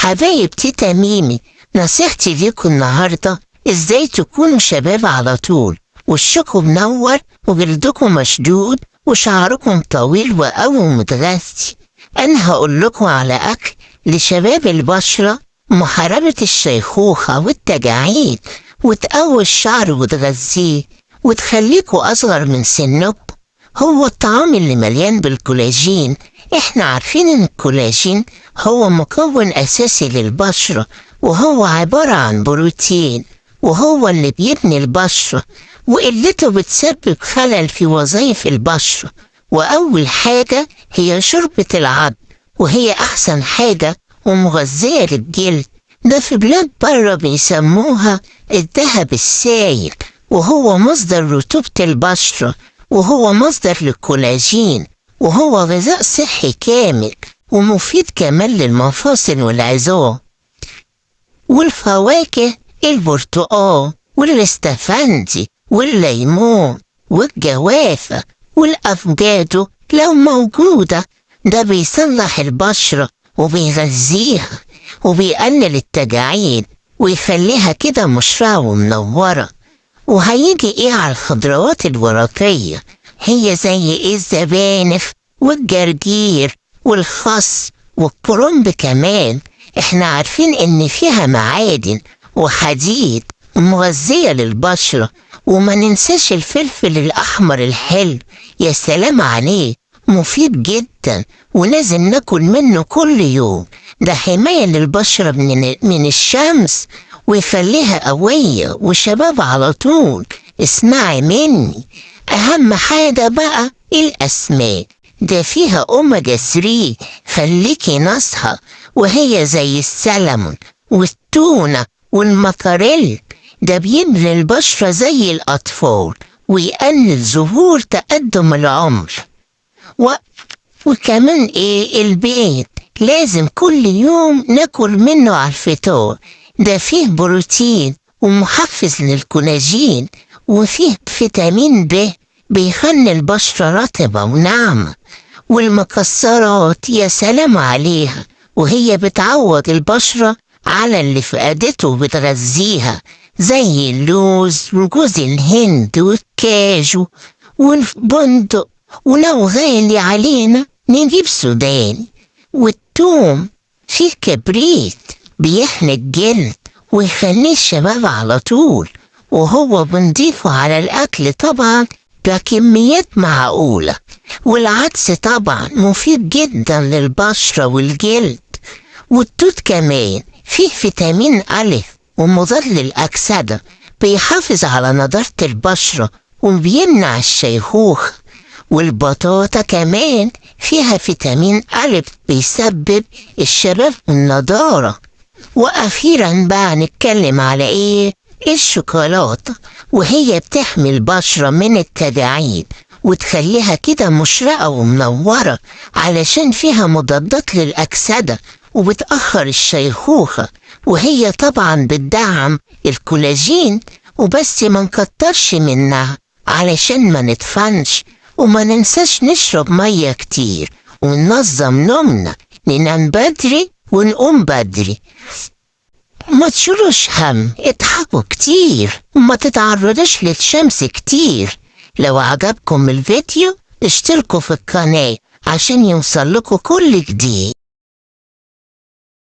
حبايب تيتا ميمي، نصيحتي ليكم النهاردة ازاي تكونوا شباب على طول، وشكم منور وجلدكم مشدود وشعركم طويل وقوي ومتغذي. انا هقول لكم على اكل لشباب البشرة، محاربة الشيخوخة والتجاعيد، وتقوي الشعر وتغذيه وتخليكوا اصغر من سنكم. هو الطعام اللي مليان بالكولاجين. احنا عارفين ان الكولاجين هو مكون اساسي للبشرة، وهو عبارة عن بروتين، وهو اللي بيبني البشرة، وقلته بتسبب خلل في وظائف البشرة. واول حاجة هي شوربة العظم، وهي احسن حاجة ومغذية للجلد. ده في بلاد بره بيسموها الذهب السايل، وهو مصدر رطوبة البشرة، وهو مصدر للكولاجين، وهو غذاء صحي كامل ومفيد كمان للمفاصل والعظام. والفواكه البرتقال والاستفندي والليمون والجوافة والأفوكادو لو موجودة، ده بيصلح البشرة وبيغذيها وبيقلل التجاعيد ويخليها كده مشرقة ومنورة. وهيجي ايه على الخضروات الورقية؟ هي زي ايه؟ الزبانخ والجرجير والخس والكرنب كمان. احنا عارفين ان فيها معادن وحديد ومغذية للبشرة. وما ننساش الفلفل الاحمر الحلو، يا سلام عليه، مفيد جدا ولازم ناكل منه كل يوم. ده حماية للبشرة من الشمس ويخليها قوية وشباب على طول. اسمعي مني، اهم حاجة بقى الاسماك، ده فيها اوميجا 3، خليكي نصحى، وهي زي السلمون والتونة والمكاريل. ده بيبني البشرة زي الاطفال ويقلل ظهور تقدم العمر. وكمان ايه؟ البيض لازم كل يوم ناكل منه على الفطار. ده فيه بروتين ومحفز للكولاجين، وفيه فيتامين ب بيخلي البشرة رطبة وناعمة. والمكسرات يا سلام عليها، وهي بتعوض البشرة على اللي فقدته وبتغذيها، زي اللوز وجوز الهند والكاجو والبندق. ولو غالي علينا نجيب سوداني. والثوم فيه كبريت بيحمي الجلد ويخليه الشباب على طول، وهو بنضيفه على الأكل طبعا بكميات معقولة. والعدس طبعا مفيد جدا للبشرة والجلد. والتوت كمان فيه فيتامين أ ومضاد للأكسدة، بيحافظ على نضارة البشرة وبيمنع الشيخوخة. والبطاطا كمان فيها فيتامين أ بيسبب الشباب والنضارة. وأخيرا بقى نتكلم على إيه؟ الشوكولاتة، وهي بتحمي البشرة من التجاعيد وتخليها كده مشرقة ومنورة، علشان فيها مضادات للأكسدة وبتأخر الشيخوخة. وهي طبعا بتدعم الكولاجين، وبس ما نكترش منها علشان ما نتفنش. وما ننساش نشرب مية كتير وننظم نومنا، ننام بدري ونقوم بدري. ما تشيلوش هم، اضحكوا كتير وما تتعرضوش للشمس كتير. لو عجبكم الفيديو اشتركوا في القناة عشان يوصل لكم كل جديد.